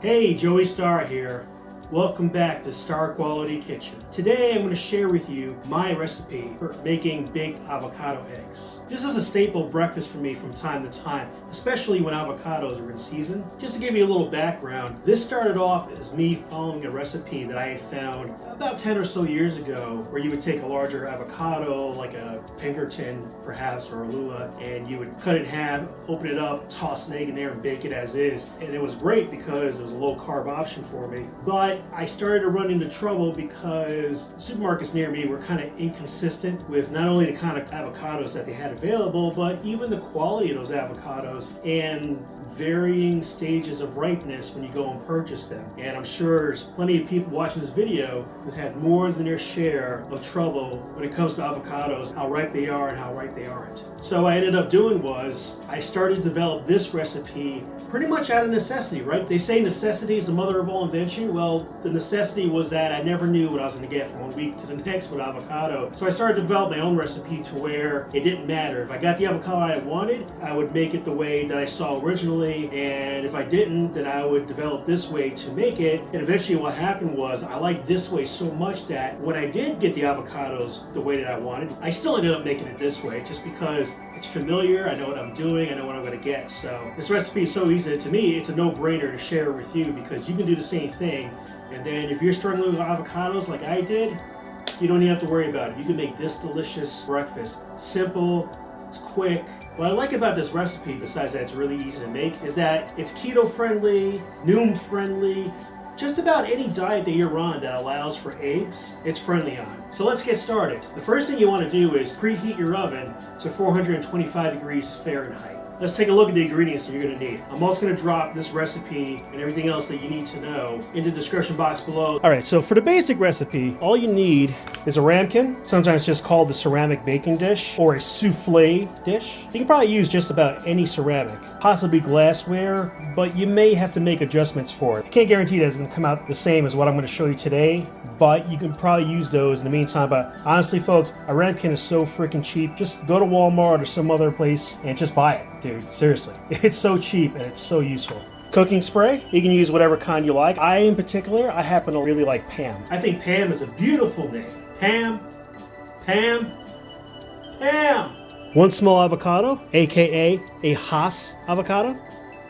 Hey, Joey Star here. Welcome back to Star Quality Kitchen. Today I'm going to share with you my recipe for making baked avocado eggs. This is a staple breakfast for me from time to time, especially when avocados are in season. Just to give you a little background, this started off as me following a recipe that I had found about 10 or so years ago, where you would take a larger avocado, like a Pinkerton perhaps, or a Lula, and you would cut it in half, open it up, toss an egg in there and bake it as is. And it was great because it was a low carb option for me. But I started to run into trouble because supermarkets near me were kind of inconsistent with not only the kind of avocados that they had available, but even the quality of those avocados and varying stages of ripeness when you go and purchase them. And I'm sure there's plenty of people watching this video who've had more than their share of trouble when it comes to avocados, how ripe they are and how ripe they aren't. So what I ended up doing was I started to develop this recipe pretty much out of necessity, right? They say necessity is the mother of all invention. Well, the necessity was that I never knew what I was going to get from one week to the next with avocado. So I started to develop my own recipe to where it didn't matter. If I got the avocado I wanted, I would make it the way that I saw originally. And if I didn't, then I would develop this way to make it. And eventually what happened was I liked this way so much that when I did get the avocados the way that I wanted, I still ended up making it this way just because it's familiar, I know what I'm doing, I know what I'm going to get. So this recipe is so easy. To me, it's a no-brainer to share with you because you can do the same thing. And then if you're struggling with avocados like I did, you don't even have to worry about it. You can make this delicious breakfast. Simple, it's quick. What I like about this recipe, besides that it's really easy to make, is that it's keto-friendly, Noom-friendly. Just about any diet that you're on that allows for eggs, it's friendly on. So let's get started. The first thing you want to do is preheat your oven to 425 degrees Fahrenheit. Let's take a look at the ingredients that you're going to need. I'm also going to drop this recipe and everything else that you need to know in the description box below. Alright, so for the basic recipe, all you need is a ramekin, sometimes just called the ceramic baking dish, or a souffle dish. You can probably use just about any ceramic, possibly glassware, but you may have to make adjustments for it. I can't guarantee that it's going to come out the same as what I'm going to show you today, but you can probably use those in the meantime. But honestly, folks, a ramekin is so freaking cheap. Just go to Walmart or some other place and just buy it. Dude, seriously. It's so cheap and it's so useful. Cooking spray, you can use whatever kind you like. In particular, I happen to really like Pam. I think Pam is a beautiful name. Pam. One small avocado, aka a Haas avocado.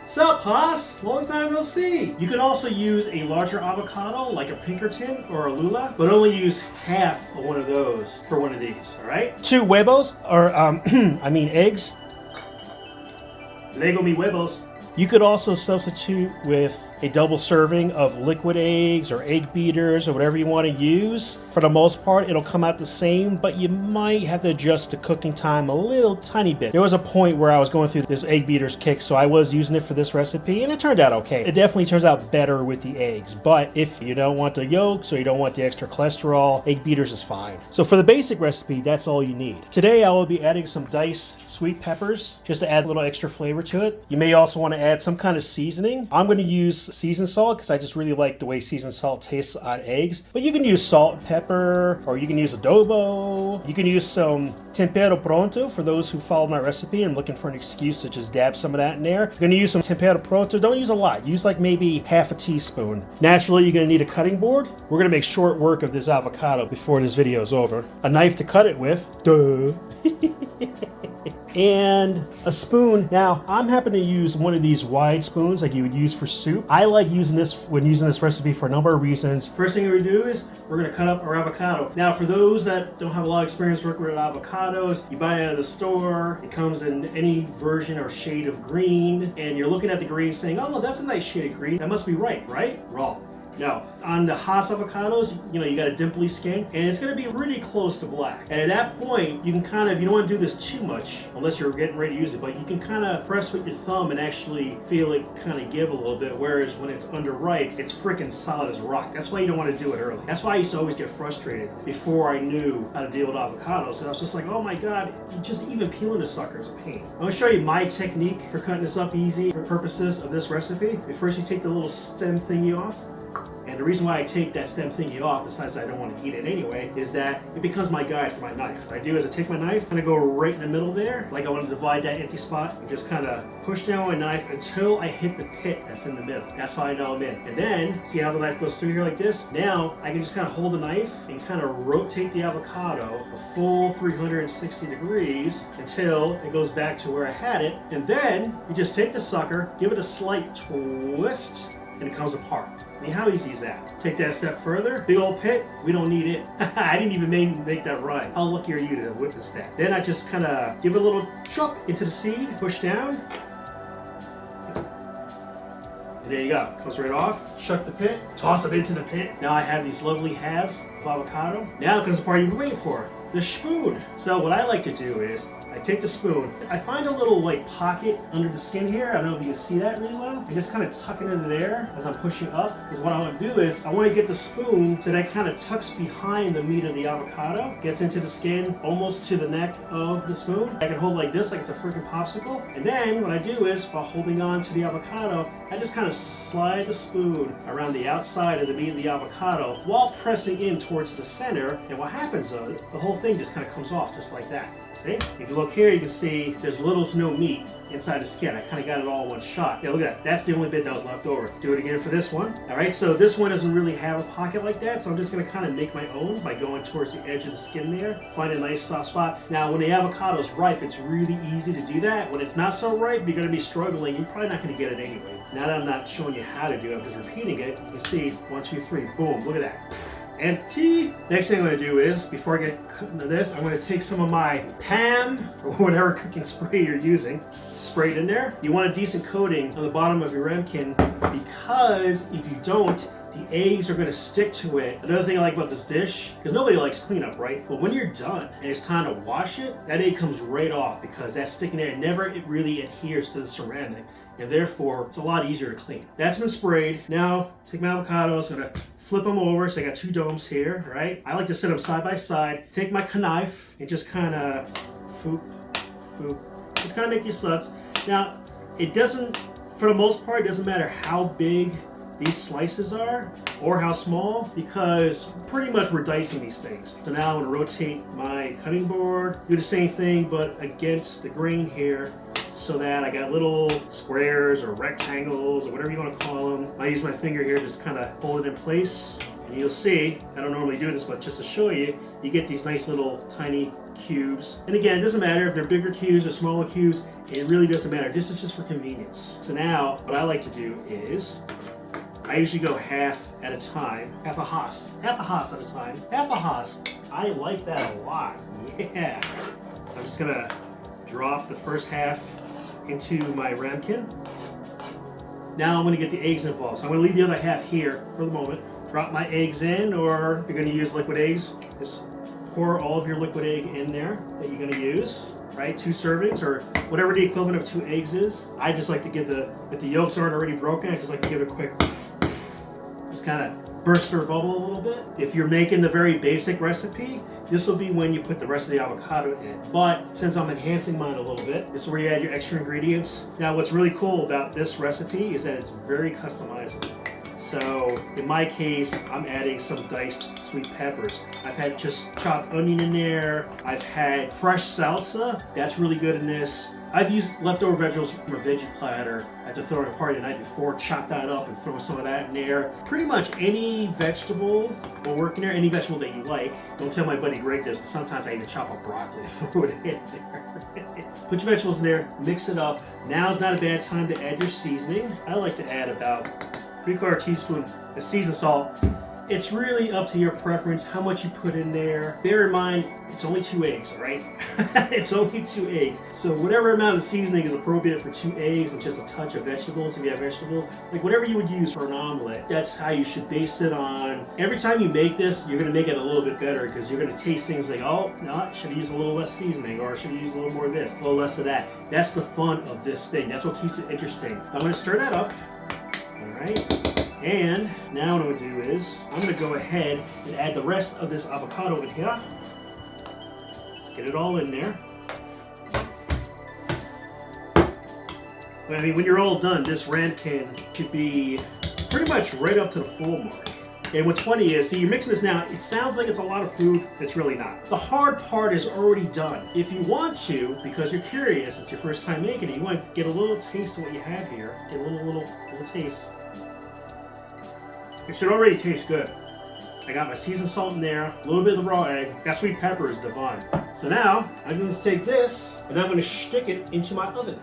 Sup, Haas? Long time no see. You can also use a larger avocado like a Pinkerton or a Lula, but only use half of one of those for one of these, alright? 2 huevos, or eggs. Lego me huevos. You could also substitute with a double serving of liquid eggs or egg beaters or whatever you want to use. For the most part, it'll come out the same, but you might have to adjust the cooking time a little tiny bit. There was a point where I was going through this egg beaters kick, so I was using it for this recipe, and it turned out okay. It definitely turns out better with the eggs, but if you don't want the yolks or you don't want the extra cholesterol, egg beaters is fine. So for the basic recipe, that's all you need. Today, I will be adding some diced sweet peppers just to add a little extra flavor to it. You may also want to add some kind of seasoning. I'm going to use seasoned salt because I just really like the way seasoned salt tastes on eggs. But you can use salt and pepper, or you can use adobo. You can use some tempero pronto for those who follow my recipe and looking for an excuse to just dab some of that in there. You're going to use some tempero pronto. Don't use a lot. Use like maybe half a teaspoon. Naturally, you're going to need a cutting board. We're going to make short work of this avocado before this video is over. A knife to cut it with. Duh. And a spoon. Now, I'm happen to use one of these wide spoons like you would use for soup. I like using this when using this recipe for a number of reasons. First thing we're going to do is we're going to cut up our avocado. Now, for those that don't have a lot of experience working with avocados, you buy it at the store. It comes in any version or shade of green, and you're looking at the green saying, oh, that's a nice shade of green. That must be right? Wrong. No, on the Haas avocados, you got a dimply skin, and it's going to be really close to black. And at that point, you can you don't want to do this too much, unless you're getting ready to use it, but you can kind of press with your thumb and actually feel it kind of give a little bit, whereas when it's underripe, it's freaking solid as rock. That's why you don't want to do it early. That's why I used to always get frustrated before I knew how to deal with avocados. So I was just like, oh my god, just even peeling the sucker is a pain. I'm going to show you my technique for cutting this up easy for purposes of this recipe. First, you take the little stem thingy off. And the reason why I take that stem thingy off, besides I don't want to eat it anyway, is that it becomes my guide for my knife. What I do is I take my knife and I go right in the middle there, like I want to divide that empty spot, and just kind of push down my knife until I hit the pit that's in the middle. That's how I know I'm in. And then, see how the knife goes through here like this? Now, I can just kind of hold the knife and kind of rotate the avocado a full 360 degrees until it goes back to where I had it. And then, you just take the sucker, give it a slight twist, and it comes apart. I mean, how easy is that? Take that a step further. Big old pit, we don't need it. I didn't even make that rhyme. How lucky are you to have witnessed that? Then I just kind of give it a little chop into the seed, push down. And there you go. Comes right off. Shuck the pit, toss it into the pit. Now I have these lovely halves of avocado. Now comes the part you've been waiting for, the spoon. So what I like to do is, I take the spoon, I find a little like pocket under the skin here. I don't know if you can see that really well. I just kind of tuck it into there as I'm pushing up. Because what I want to do is, I want to get the spoon so that it kind of tucks behind the meat of the avocado, gets into the skin almost to the neck of the spoon. I can hold like this, like it's a freaking popsicle. And then what I do is, while holding on to the avocado, I just kind of slide the spoon around the outside of the meat of the avocado while pressing in towards the center. And what happens though, the whole thing just kind of comes off just like that. See? If you look here, you can see there's little to no meat inside the skin. I kind of got it all in one shot. Yeah, look at that. That's the only bit that was left over. Do it again for this one. All right, so this one doesn't really have a pocket like that, so I'm just going to kind of make my own by going towards the edge of the skin there. Find a nice soft spot. Now, when the avocado is ripe, it's really easy to do that. When it's not so ripe, you're going to be struggling. You're probably not going to get it anyway. Now that I'm not showing you how to do it, I'm just repeating it. You can see 1, 2, 3, boom. Look at that. Empty. Next thing I'm going to do is, before I get into this, I'm going to take some of my PAM, or whatever cooking spray you're using, spray it in there. You want a decent coating on the bottom of your ramekin, because if you don't, the eggs are going to stick to it. Another thing I like about this dish, because nobody likes cleanup, right? But when you're done and it's time to wash it, that egg comes right off because that's sticking there. It really adheres to the ceramic, and therefore it's a lot easier to clean. That's been sprayed. Now, take my avocados, I'm going to flip them over, so I got 2 domes here, right? I like to set them side by side. Take my knife and just kind of foop, foop. Just kind of make these slits. Now, it doesn't, for the most part, it doesn't matter how big these slices are or how small, because pretty much we're dicing these things. So now I'm going to rotate my cutting board, do the same thing but against the grain here, so that I got little squares or rectangles or whatever you want to call them. I use my finger here, just kind of hold it in place. And you'll see, I don't normally do this, but just to show you, you get these nice little tiny cubes. And again, it doesn't matter if they're bigger cubes or smaller cubes, it really doesn't matter. This is just for convenience. So now, what I like to do is, I usually go half at a time, half a Haas at a time, half a Haas. I like that a lot, yeah. I'm just gonna drop the first half into my ramekin. Now I'm going to get the eggs involved. So I'm going to leave the other half here for the moment. Drop my eggs in, or if you're going to use liquid eggs, just pour all of your liquid egg in there that you're going to use, right? 2 servings, or whatever the equivalent of 2 eggs is. I just like to give if the yolks aren't already broken, I just like to give it a quick, just kind of burst or bubble a little bit. If you're making the very basic recipe, this will be when you put the rest of the avocado in. But since I'm enhancing mine a little bit, this is where you add your extra ingredients. Now what's really cool about this recipe is that it's very customizable. So in my case, I'm adding some diced sweet peppers. I've had just chopped onion in there. I've had fresh salsa. That's really good in this. I've used leftover vegetables from a veggie platter. I had to throw at a party the night before, chop that up and throw some of that in there. Pretty much any vegetable will work in there, any vegetable that you like. Don't tell my buddy Greg this, but sometimes I even chop up broccoli and throw it in there. Put your vegetables in there, mix it up. Now's not a bad time to add your seasoning. I like to add about 3/4 teaspoon of seasoned salt. It's really up to your preference how much you put in there. Bear in mind, it's only 2 eggs, right? It's only 2 eggs. So whatever amount of seasoning is appropriate for 2 eggs and just a touch of vegetables, if you have vegetables, like whatever you would use for an omelet, that's how you should base it on. Every time you make this, you're gonna make it a little bit better, because you're gonna taste things like, oh, no, I should have used a little less seasoning, or I should have used a little more of this, a little less of that. That's the fun of this thing. That's what keeps it interesting. I'm gonna stir that up, all right? And now what I'm going to do is, I'm going to go ahead and add the rest of this avocado in here. Get it all in there. I mean, when you're all done, this ramekin should be pretty much right up to the full mark. And what's funny is, see, you're mixing this now, it sounds like it's a lot of food, it's really not. The hard part is already done. If you want to, because you're curious, it's your first time making it, you want to get a little taste of what you have here. Get a little taste. It should already taste good. I got my seasoned salt in there, a little bit of the raw egg, got sweet pepper is divine. So now, I'm going to take this, and I'm going to stick it into my oven.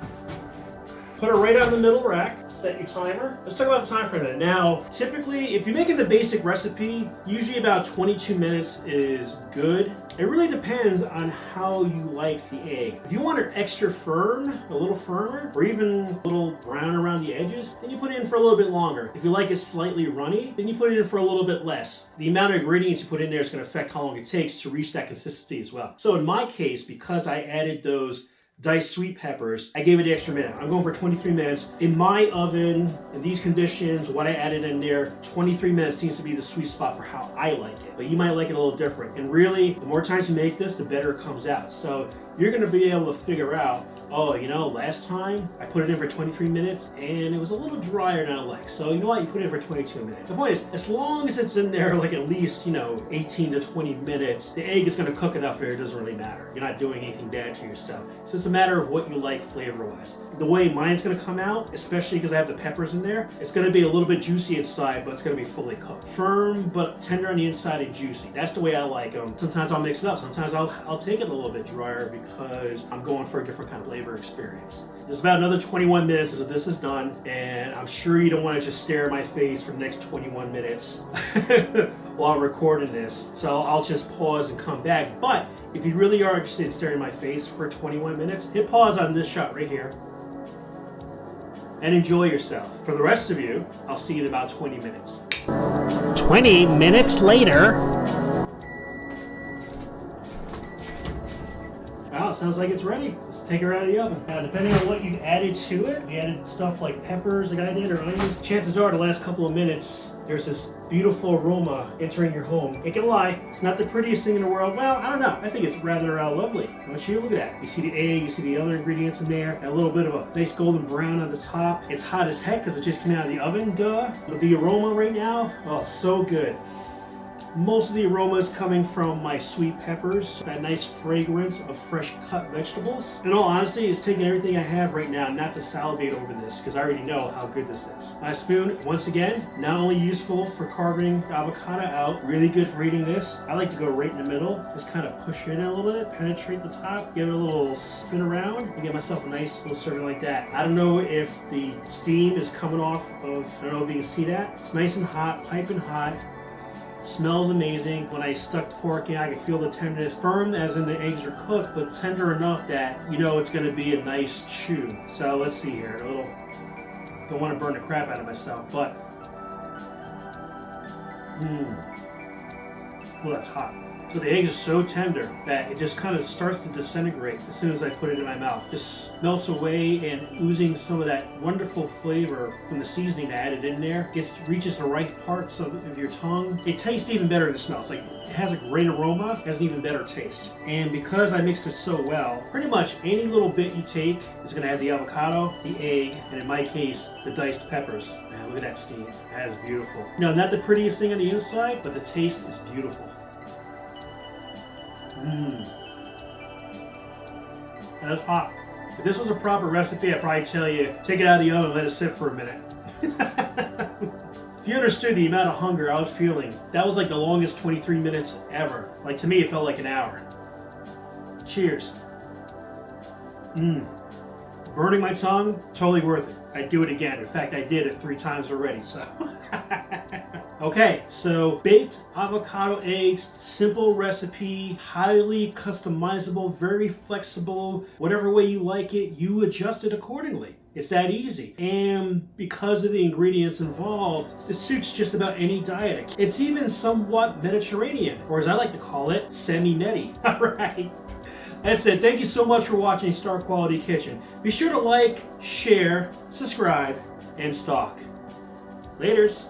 Put it right on the middle rack, set your timer. Let's talk about the time for a minute. Now, typically, if you're making the basic recipe, usually about 22 minutes is good. It really depends on how you like the egg. If you want it extra firm, a little firmer, or even a little brown around the edges, then you put it in for a little bit longer. If you like it slightly runny, then you put it in for a little bit less. The amount of ingredients you put in there is going to affect how long it takes to reach that consistency as well. So in my case, because I added those diced sweet peppers, I gave it the extra minute. I'm going for 23 minutes. In my oven, in these conditions, what I added in there, 23 minutes seems to be the sweet spot for how I like it. But you might like it a little different. And really, the more times you make this, the better it comes out. So you're gonna be able to figure out, oh, you know, last time I put it in for 23 minutes and it was a little drier than I like. So you know what, you put it in for 22 minutes. The point is, as long as it's in there like at least, 18 to 20 minutes, the egg is gonna cook enough here, it doesn't really matter. You're not doing anything bad to yourself. So it's a matter of what you like flavor-wise. The way mine's gonna come out, especially because I have the peppers in there, it's gonna be a little bit juicy inside, but it's gonna be fully cooked. Firm, but tender on the inside and juicy. That's the way I like them. Sometimes I'll mix it up. Sometimes I'll take it a little bit drier because I'm going for a different kind of flavor experience. There's about another 21 minutes until this is done, and I'm sure you don't want to just stare at my face for the next 21 minutes while I'm recording this. So I'll just pause and come back. But if you really are interested in staring at my face for 21 minutes, hit pause on this shot right here and enjoy yourself. For the rest of you, I'll see you in about 20 minutes. 20 minutes later. Wow, it sounds like it's ready. Let's take her out of the oven. Now, depending on what you've added to it, if you added stuff like peppers like I did or onions, chances are the last couple of minutes, there's this beautiful aroma entering your home. Ain't gonna lie, it's not the prettiest thing in the world. Well, I don't know. I think it's rather lovely. I want you to look at that. You see the egg, you see the other ingredients in there, and a little bit of a nice golden brown on the top. It's hot as heck because it just came out of the oven, duh. But the aroma right now, oh, so good. Most of the aroma is coming from my sweet peppers, that nice fragrance of fresh cut vegetables. In all honesty, it's taking everything I have right now not to salivate over this because I already know how good this is. My spoon, once again, not only useful for carving the avocado out, really good for eating this. I like to go right in the middle, just kind of push it in a little bit, penetrate the top, give it a little spin around, and get myself a nice little serving like that. I don't know if the steam is coming off of, I don't know if you can see that. It's nice and hot, piping hot. Smells amazing. When I stuck the fork in, I can feel the tenderness. Firm as in the eggs are cooked, but tender enough that you know it's going to be a nice chew. So let's see here. Don't want to burn the crap out of myself, but oh, that's hot. So the egg is so tender that it just kind of starts to disintegrate as soon as I put it in my mouth. Just melts away and oozing some of that wonderful flavor from the seasoning I added in there. Reaches the right parts of your tongue. It tastes even better than it smells. Like it has a great aroma, has an even better taste. And because I mixed it so well, pretty much any little bit you take is gonna have the avocado, the egg, and in my case, the diced peppers. Man, look at that steam. That is beautiful. No, not the prettiest thing on the inside, but the taste is beautiful. That's hot. If this was a proper recipe, I'd probably tell you, take it out of the oven and let it sit for a minute. If you understood the amount of hunger I was feeling, that was like the longest 23 minutes ever. Like to me, it felt like an hour. Cheers. Burning my tongue, totally worth it. I'd do it again. In fact, I did it 3 times already, so. Okay, so baked avocado eggs, simple recipe, highly customizable, very flexible, whatever way you like it, you adjust it accordingly. It's that easy. And because of the ingredients involved, it suits just about any diet. It's even somewhat Mediterranean, or as I like to call it, semi-Medi. All right. That's it. Thank you so much for watching Star Quality Kitchen. Be sure to like, share, subscribe, and stalk. Laters.